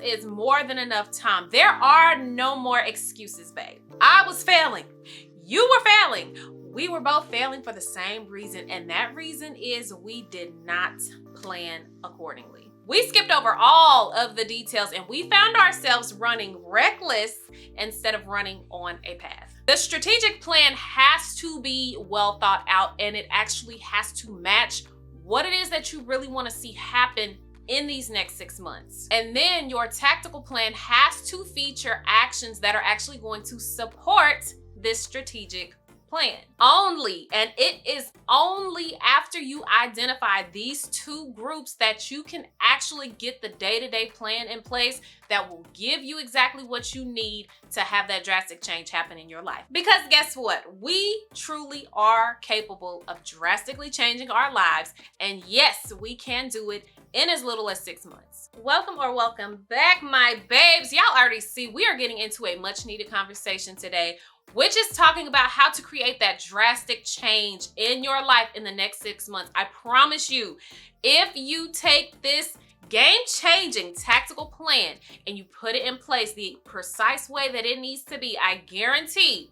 is more than enough time. There are no more excuses, babe. I was failing. You were failing. We were both failing for the same reason, and that reason is we did not plan accordingly. We skipped over all of the details and we found ourselves running reckless instead of running on a path. The strategic plan has to be well thought out, and it actually has to match what it is that you really want to see happen in these next 6 months. And then your tactical plan has to feature actions that are actually going to support this strategic plan. Only, and it is only after you identify these two groups that you can actually get the day-to-day plan in place that will give you exactly what you need to have that drastic change happen in your life. Because guess what? We truly are capable of drastically changing our lives, and yes, we can do it in as little as 6 months. Welcome back, my babes. Y'all already see we are getting into a much needed conversation today, which is talking about how to create that drastic change in your life in the next 6 months. I promise you, if you take this game-changing tactical plan and you put it in place the precise way that it needs to be, I guarantee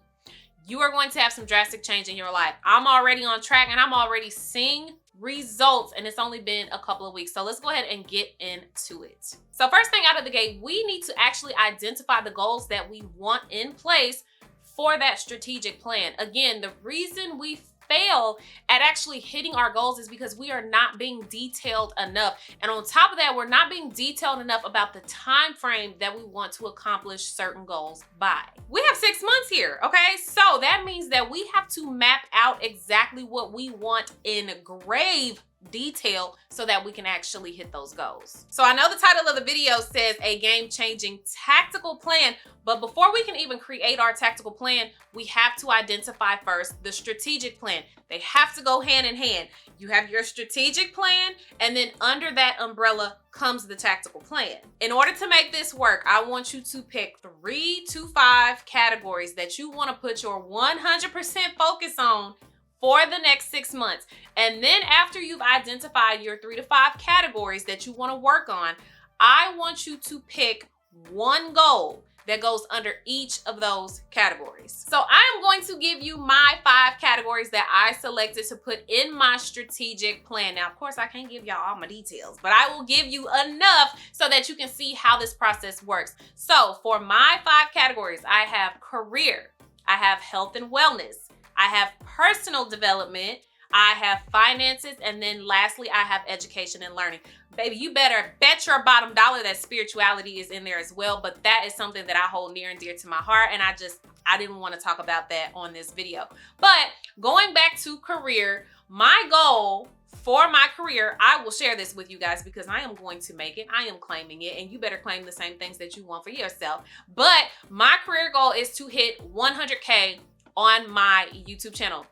you are going to have some drastic change in your life. I'm already on track and I'm already seeing results, and it's only been a couple of weeks. So let's go ahead and get into it. So first thing out of the gate, we need to actually identify the goals that we want in place for that strategic plan. Again, the reason we fail at actually hitting our goals is because we are not being detailed enough. And on top of that, we're not being detailed enough about the time frame that we want to accomplish certain goals by. We have 6 months here, okay? So that means that we have to map out exactly what we want in grave detail so that we can actually hit those goals. So I know the title of the video says a game-changing tactical plan, but before we can even create our tactical plan, we have to identify first the strategic plan. They have to go hand in hand. You have your strategic plan, and then under that umbrella comes the tactical plan. In order to make this work, I want you to pick 3 to 5 categories that you want to put your 100% focus on for the next 6 months. And then after you've identified your 3 to 5 categories that you want to work on, I want you to pick one goal that goes under each of those categories. So I am going to give you my 5 categories that I selected to put in my strategic plan. Now, of course, I can't give y'all all my details, but I will give you enough so that you can see how this process works. So for my 5 categories, I have career, I have health and wellness, I have personal development, I have finances, and then lastly, I have education and learning. Baby, you better bet your bottom dollar that spirituality is in there as well, but that is something that I hold near and dear to my heart, and I didn't want to talk about that on this video. But going back to career, my goal for my career, I will share this with you guys because I am going to make it. I am claiming it, and you better claim the same things that you want for yourself. But my career goal is to hit 100K on my YouTube channel.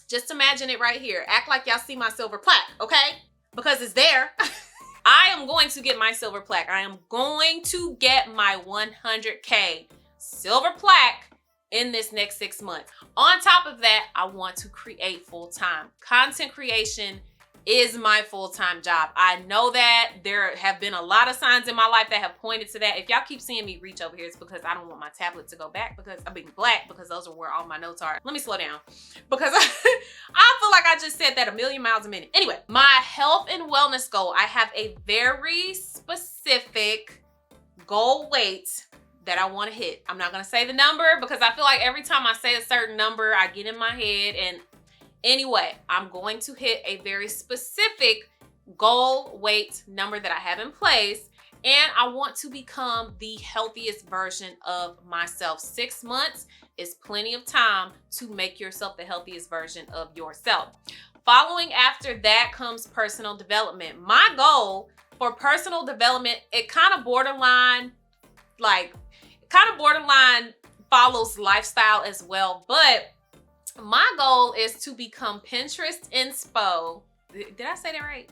Just imagine it right here. Act like y'all see my silver plaque, okay? Because it's there. I am going to get my silver plaque. I am going to get my 100K silver plaque in this next 6 months. On top of that, I want to create full-time. Content creation is my full-time job. I know that there have been a lot of signs in my life that have pointed to that. If y'all keep seeing me reach over here, it's because I don't want my tablet to go black because those are where all my notes are. Let me slow down because I feel like I just said that a million miles a minute. Anyway, my health and wellness goal, I have a very specific goal weight that I want to hit. I'm not going to say the number because I feel like every time I say a certain number, I get in my head. And anyway, I'm going to hit a very specific goal weight number that I have in place, and I want to become the healthiest version of myself. 6 months is plenty of time to make yourself the healthiest version of yourself. Following after that comes personal development. My goal for personal development, it kind of borderline follows lifestyle as well, but my goal is to become Pinterest inspo. Did I say that right?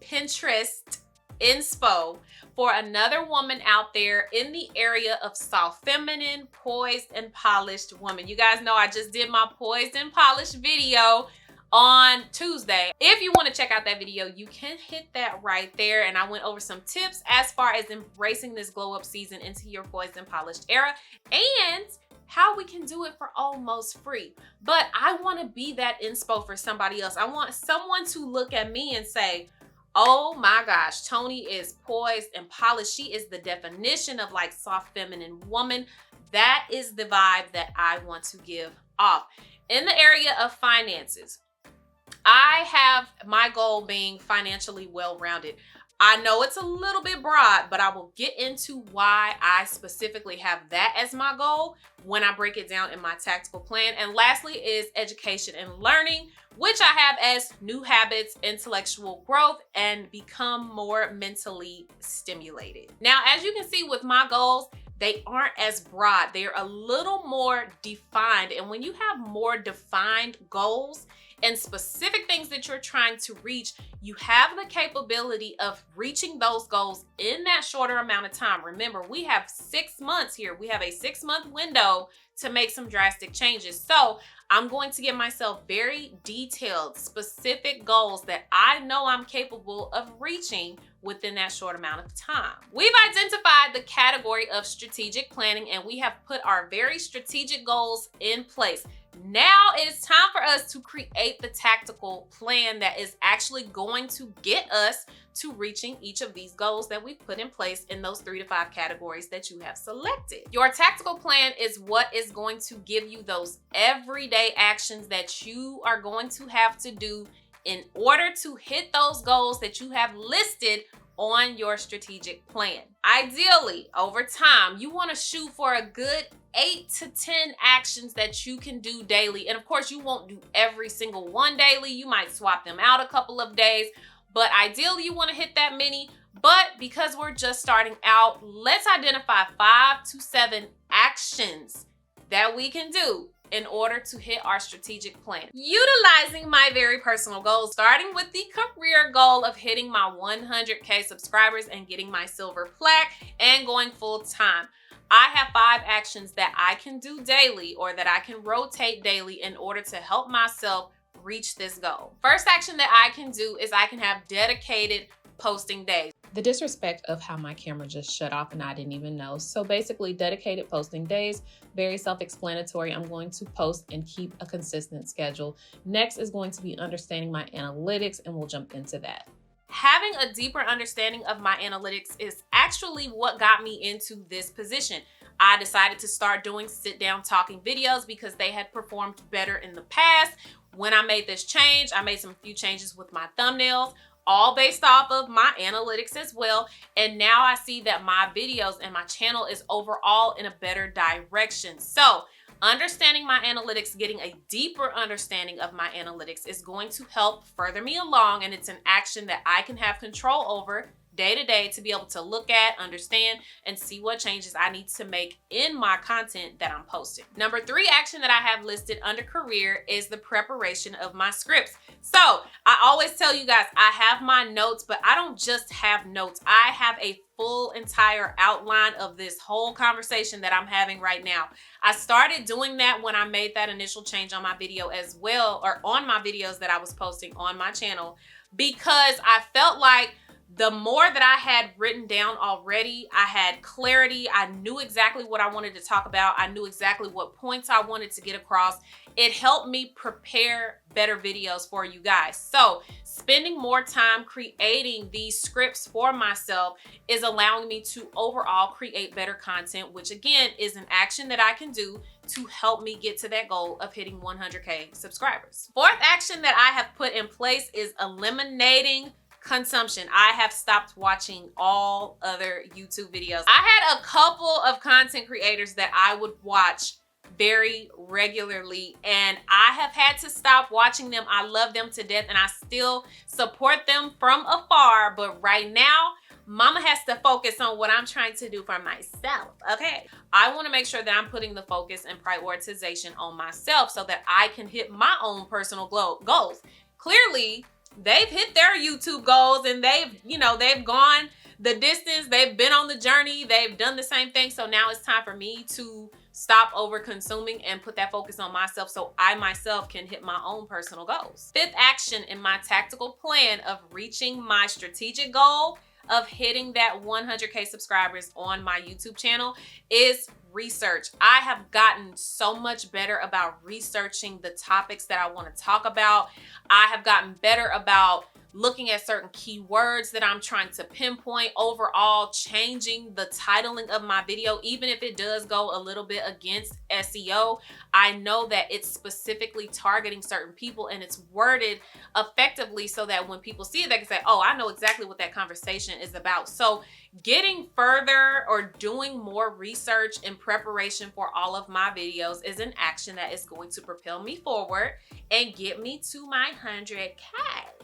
Pinterest inspo for another woman out there in the area of soft feminine, poised, and polished woman. You guys know I just did my poised and polished video on Tuesday. If you want to check out that video, you can hit that right there. And I went over some tips as far as embracing this glow up season into your poised and polished era, and how we can do it for almost free. But I want to be that inspo for somebody else. I want someone to look at me and say, oh my gosh, Tony is poised and polished. She is the definition of like soft feminine woman. That is the vibe that I want to give off. In the area of finances, I have my goal being financially well-rounded. I know it's a little bit broad, but I will get into why I specifically have that as my goal when I break it down in my tactical plan. And lastly is education and learning, which I have as new habits, intellectual growth, and become more mentally stimulated. Now, as you can see with my goals, they aren't as broad. They're a little more defined. And when you have more defined goals and specific things that you're trying to reach, you have the capability of reaching those goals in that shorter amount of time. Remember, we have 6 months here. We have a 6-month window to make some drastic changes. So I'm going to give myself very detailed, specific goals that I know I'm capable of reaching within that short amount of time. We've identified the category of strategic planning, and we have put our very strategic goals in place. Now it is time for us to create the tactical plan that is actually going to get us to reaching each of these goals that we've put in place in those 3 to 5 categories that you have selected. Your tactical plan is what is going to give you those everyday actions that you are going to have to do in order to hit those goals that you have listed on your strategic plan. Ideally, over time, you want to shoot for a good 8 to 10 actions that you can do daily. And of course, you won't do every single one daily. You might swap them out a couple of days, but ideally you want to hit that many. But because we're just starting out, let's identify 5 to 7 actions that we can do in order to hit our strategic plan. Utilizing my very personal goals, starting with the career goal of hitting my 100K subscribers and getting my silver plaque and going full time. I have 5 actions that I can do daily or that I can rotate daily in order to help myself reach this goal. First action that I can do is I can have dedicated posting days. The disrespect of how my camera just shut off and I didn't even know. So basically, dedicated posting days, very self-explanatory. I'm going to post and keep a consistent schedule. Next is going to be understanding my analytics, and we'll jump into that. Having a deeper understanding of my analytics is actually what got me into this position. I decided to start doing sit-down talking videos because they had performed better in the past. When I made this change, I made some few changes with my thumbnails, all based off of my analytics as well. And now I see that my videos and my channel is overall in a better direction. So understanding my analytics, getting a deeper understanding of my analytics is going to help further me along. And it's an action that I can have control over day to day to be able to look at, understand, and see what changes I need to make in my content that I'm posting. Number 3 action that I have listed under career is the preparation of my scripts. So I always tell you guys, I have my notes, but I don't just have notes. I have a full entire outline of this whole conversation that I'm having right now. I started doing that when I made that initial change on my video as well, or on my videos that I was posting on my channel, because I felt like the more that I had written down already, I had clarity. I knew exactly what I wanted to talk about. I knew exactly what points I wanted to get across. It helped me prepare better videos for you guys. So spending more time creating these scripts for myself is allowing me to overall create better content, which again is an action that I can do to help me get to that goal of hitting 100K subscribers. 4th action that I have put in place is eliminating consumption. I have stopped watching all other YouTube videos. I had a couple of content creators that I would watch very regularly, and I have had to stop watching them. I love them to death and I still support them from afar, but right now mama has to focus on what I'm trying to do for myself, okay? I want to make sure that I'm putting the focus and prioritization on myself so that I can hit my own personal goals. Clearly, they've hit their YouTube goals and they've gone the distance. They've been on the journey. They've done the same thing. So now it's time for me to stop over consuming and put that focus on myself so I myself can hit my own personal goals. Fifth action in my tactical plan of reaching my strategic goal of hitting that 100K subscribers on my YouTube channel is research. I have gotten so much better about researching the topics that I want to talk about. I have gotten better about looking at certain keywords that I'm trying to pinpoint, overall changing the titling of my video. Even if it does go a little bit against SEO, I know that it's specifically targeting certain people and it's worded effectively so that when people see it, they can say, oh, I know exactly what that conversation is about. So getting further or doing more research in preparation for all of my videos is an action that is going to propel me forward and get me to my 100K.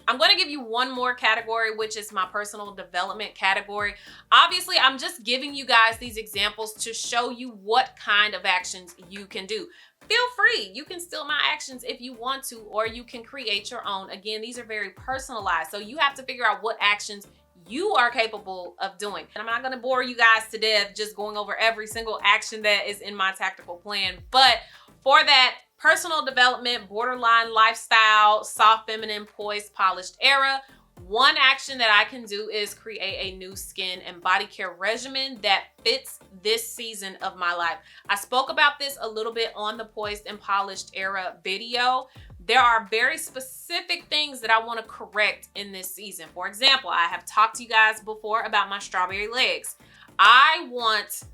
I'm going to give you one more category, which is my personal development category. Obviously, I'm just giving you guys these examples to show you what kind of actions you can do. Feel free. You can steal my actions if you want to, or you can create your own. Again, these are very personalized. So you have to figure out what actions you are capable of doing. And I'm not going to bore you guys to death just going over every single action that is in my tactical plan. But for that personal development, borderline lifestyle, soft, feminine, poised, polished era, one action that I can do is create a new skin and body care regimen that fits this season of my life. I spoke about this a little bit on the Poised and Polished era video. There are very specific things that I want to correct in this season. For example, I have talked to you guys before about my strawberry legs. I want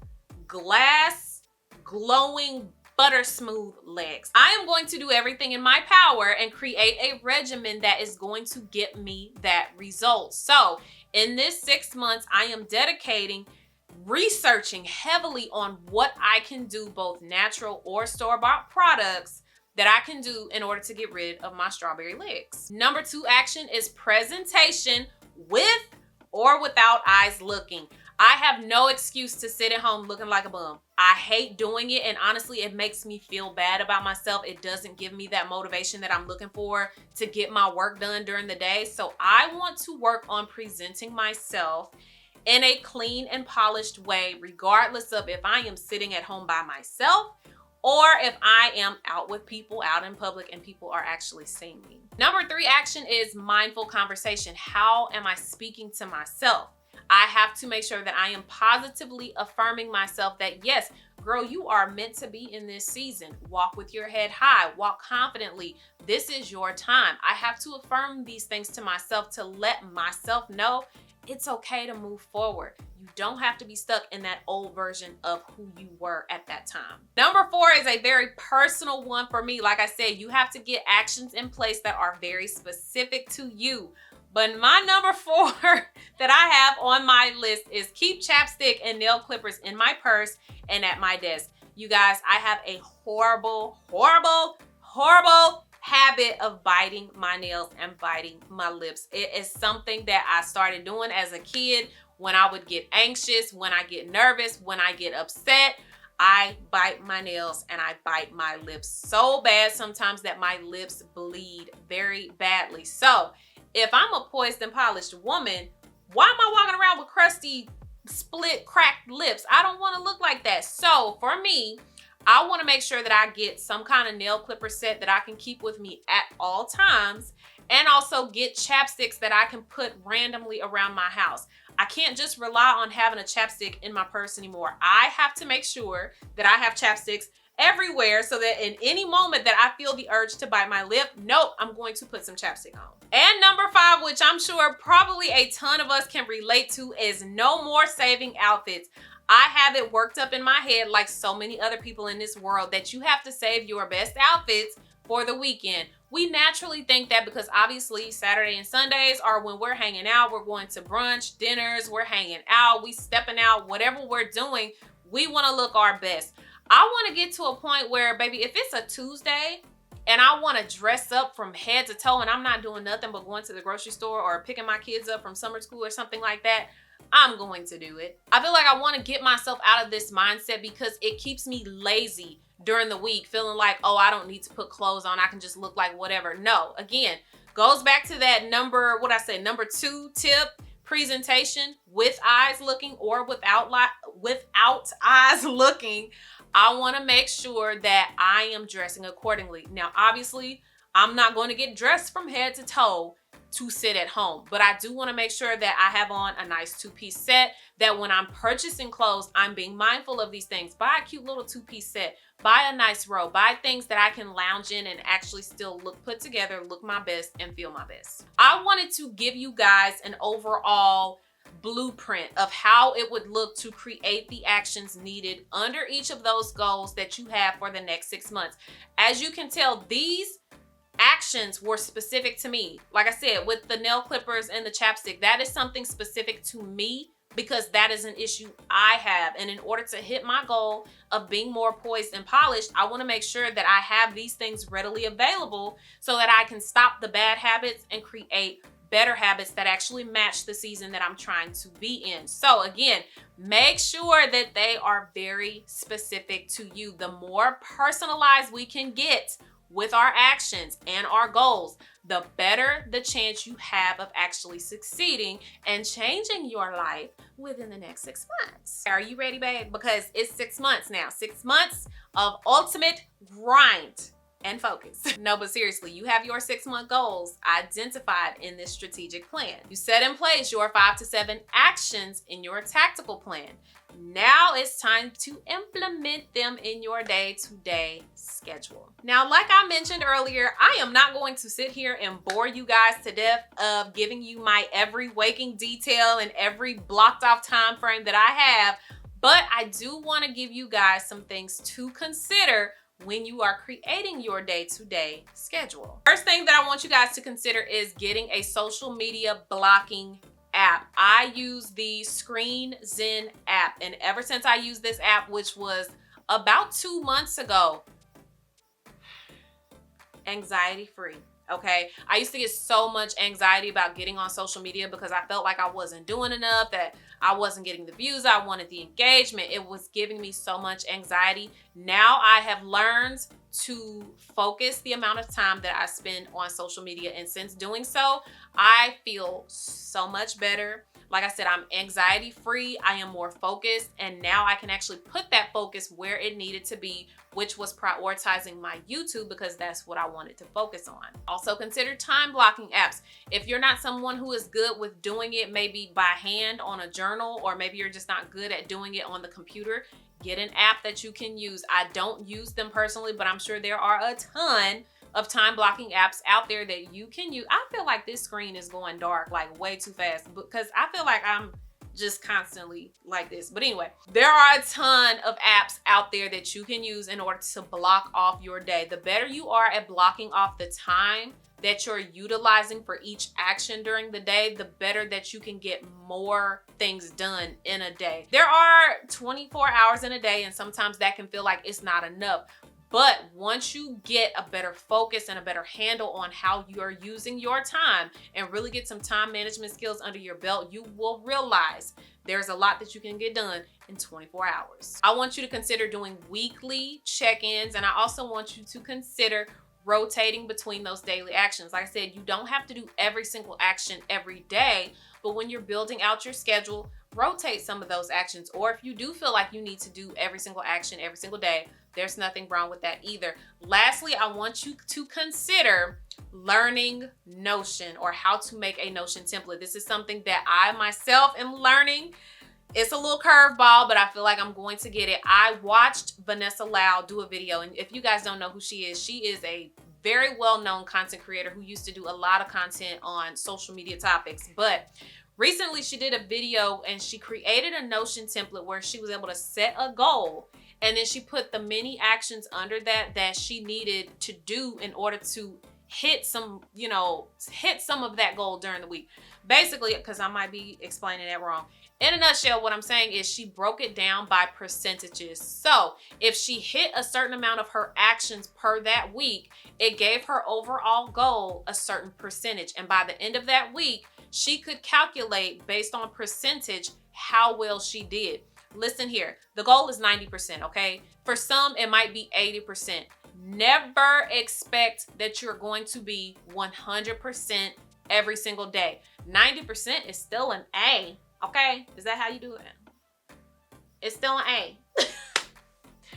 glass, glowing, butter smooth legs. I am going to do everything in my power and create a regimen that is going to get me that result. So in this 6 months, I am dedicating researching heavily on what I can do, both natural or store-bought products that I can do in order to get rid of my strawberry legs. Number 2 action is presentation with or without eyes looking. I have no excuse to sit at home looking like a bum. I hate doing it, and honestly, it makes me feel bad about myself. It doesn't give me that motivation that I'm looking for to get my work done during the day. So I want to work on presenting myself in a clean and polished way, regardless of if I am sitting at home by myself or if I am out with people out in public and people are actually seeing me. Number 3 action is mindful conversation. How am I speaking to myself? I have to make sure that I am positively affirming myself that yes, girl, you are meant to be in this season. Walk with your head high, walk confidently. This is your time. I have to affirm these things to myself to let myself know it's okay to move forward. You don't have to be stuck in that old version of who you were at that time. Number 4 is a very personal one for me. Like I said, you have to get actions in place that are very specific to you. But my number 4 that I have on my list is keep chapstick and nail clippers in my purse and at my desk. You guys, I have a horrible habit of biting my nails and biting my lips. It is something that I started doing as a kid when I would get anxious, when I get nervous, when I get upset. I bite my nails and I bite my lips so bad sometimes that my lips bleed very badly. So if I'm a poised and polished woman, why am I walking around with crusty, split, cracked lips? I don't want to look like that. So for me, I want to make sure that I get some kind of nail clipper set that I can keep with me at all times, and also get chapsticks that I can put randomly around my house. I can't just rely on having a chapstick in my purse anymore. I have to make sure that I have chapsticks everywhere so that in any moment that I feel the urge to bite my lip, nope, I'm going to put some chapstick on. And number 5, which I'm sure probably a ton of us can relate to, is no more saving outfits. I have it worked up in my head, like so many other people in this world, that you have to save your best outfits for the weekend. We naturally think that because obviously Saturday and Sundays are when we're hanging out, we're going to brunch, dinners, we're hanging out, we stepping out, whatever we're doing, we want to look our best. I want to get to a point where, baby, if it's a Tuesday and I want to dress up from head to toe and I'm not doing nothing but going to the grocery store or picking my kids up from summer school or something like that, I'm going to do it. I feel like I want to get myself out of this mindset because it keeps me lazy during the week, feeling like, oh, I don't need to put clothes on. I can just look like whatever. No, again, goes back to that number 2 tip, presentation with eyes looking or without eyes looking, I want to make sure that I am dressing accordingly. Now, obviously, I'm not going to get dressed from head to toe to sit at home, but I do want to make sure that I have on a nice two-piece set, that when I'm purchasing clothes, I'm being mindful of these things. Buy a cute little two-piece set, buy a nice robe, buy things that I can lounge in and actually still look put together, look my best, and feel my best. I wanted to give you guys an overall blueprint of how it would look to create the actions needed under each of those goals that you have for the next 6 months. As you can tell, these actions were specific to me. Like I said, with the nail clippers and the chapstick, that is something specific to me because that is an issue I have. And in order to hit my goal of being more poised and polished, I want to make sure that I have these things readily available so that I can stop the bad habits and create better habits that actually match the season that I'm trying to be in. So again, make sure that they are very specific to you. The more personalized we can get with our actions and our goals, the better the chance you have of actually succeeding and changing your life within the next 6 months. Are you ready, babe? Because it's 6 months now. 6 months of ultimate grind and focus. No, but seriously, you have your 6-month goals identified in this strategic plan. You set in place your 5 to 7 actions in your tactical plan. Now it's time to implement them in your day-to-day schedule. Now, like I mentioned earlier, I am not going to sit here and bore you guys to death of giving you my every waking detail and every blocked off time frame that I have, but I do want to give you guys some things to consider when you are creating your day-to-day schedule. First thing that I want you guys to consider is getting a social media blocking app. I use the Screen Zen app, and ever since I used this app, which was about 2 months ago, anxiety free. Okay, I used to get so much anxiety about getting on social media because I felt like I wasn't doing enough, that I wasn't getting the views I wanted, the engagement. It was giving me so much anxiety. Now I have learned to focus the amount of time that I spend on social media, and since doing so, I feel so much better. Like I said, I'm anxiety free, I am more focused, and now I can actually put that focus where it needed to be, which was prioritizing my YouTube because that's what I wanted to focus on. Also consider time blocking apps. If you're not someone who is good with doing it maybe by hand on a journal, or maybe you're just not good at doing it on the computer, get an app that you can use. I don't use them personally, but I'm sure there are a ton of time blocking apps out there that you can use. I feel like this screen is going dark like way too fast because I feel like I'm just constantly like this. But anyway, there are a ton of apps out there that you can use in order to block off your day. The better you are at blocking off the time that you're utilizing for each action during the day, the better that you can get more things done in a day. There are 24 hours in a day, and sometimes that can feel like it's not enough. But once you get a better focus and a better handle on how you're using your time and really get some time management skills under your belt, you will realize there's a lot that you can get done in 24 hours. I want you to consider doing weekly check-ins, and I also want you to consider rotating between those daily actions. Like I said, you don't have to do every single action every day, but when you're building out your schedule, rotate some of those actions. Or if you do feel like you need to do every single action every single day, there's nothing wrong with that either. Lastly, I want you to consider learning Notion, or how to make a Notion template. This is something that I myself am learning. It's a little curveball, but I feel like I'm going to get it. I watched Vanessa Lau do a video, and if you guys don't know who she is a very well-known content creator who used to do a lot of content on social media topics. But recently she did a video and she created a Notion template where she was able to set a goal, and then she put the many actions under that she needed to do in order to hit some of that goal during the week. Basically, because I might be explaining that wrong. In a nutshell, what I'm saying is she broke it down by percentages. So if she hit a certain amount of her actions per that week, it gave her overall goal a certain percentage. And by the end of that week, she could calculate based on percentage how well she did. Listen here, the goal is 90%, okay? For some, it might be 80%. Never expect that you're going to be 100% every single day. 90% is still an A, okay? Is that how you do it? It's still an A.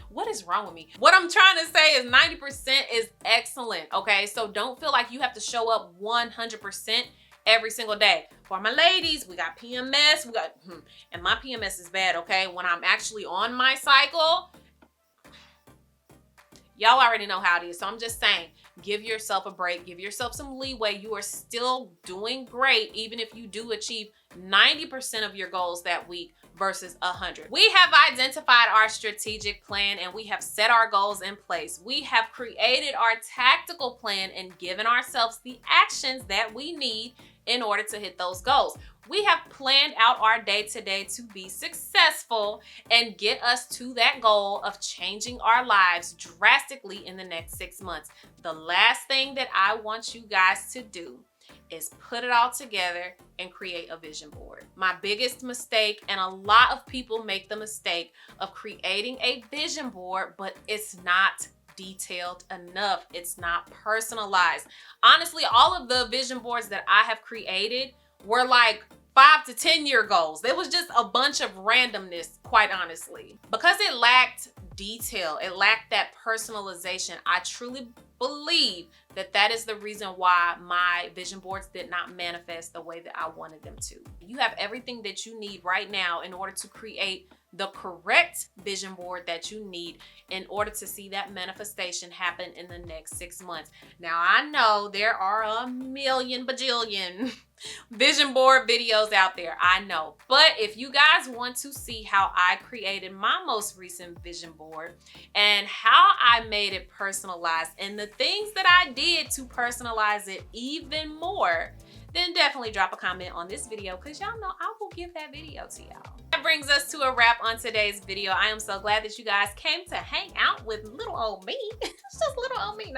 What is wrong with me? What I'm trying to say is 90% is excellent, okay? So don't feel like you have to show up 100% every single day. For my ladies, we got PMS, and my PMS is bad, okay? When I'm actually on my cycle, y'all already know how it is. So I'm just saying, give yourself a break, give yourself some leeway. You are still doing great, even if you do achieve 90% of your goals that week versus 100. We have identified our strategic plan and we have set our goals in place. We have created our tactical plan and given ourselves the actions that we need in order to hit those goals. We have planned out our day-to-day to be successful and get us to that goal of changing our lives drastically in the next 6 months. The last thing that I want you guys to do is put it all together and create a vision board. My biggest mistake, and a lot of people make the mistake of creating a vision board, but it's not detailed enough. It's not personalized. Honestly, all of the vision boards that I have created were like 5 to 10 year goals. It was just a bunch of randomness, quite honestly. Because it lacked detail, it lacked that personalization. I truly believe that that is the reason why my vision boards did not manifest the way that I wanted them to. You have everything that you need right now in order to create the correct vision board that you need in order to see that manifestation happen in the next 6 months. Now, I know there are a million bajillion vision board videos out there, I know. But if you guys want to see how I created my most recent vision board and how I made it personalized and the things that I did to personalize it even more, then definitely drop a comment on this video because y'all know I will give that video to y'all. That brings us to a wrap on today's video. I am so glad that you guys came to hang out with little old me. It's just little old me.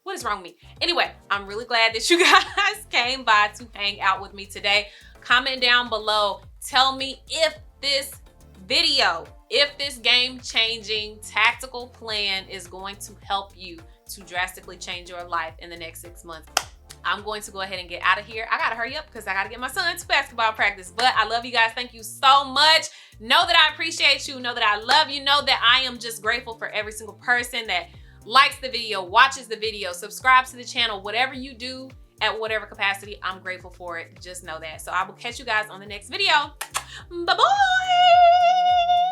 What is wrong with me? Anyway, I'm really glad that you guys came by to hang out with me today. Comment down below. Tell me if this video, if this game-changing tactical plan is going to help you to drastically change your life in the next 6 months. I'm going to go ahead and get out of here. I gotta hurry up because I gotta get my son to basketball practice. But I love you guys. Thank you so much. Know that I appreciate you. Know that I love you. Know that I am just grateful for every single person that likes the video, watches the video, subscribes to the channel. Whatever you do at whatever capacity, I'm grateful for it. Just know that. So I will catch you guys on the next video. Bye-bye.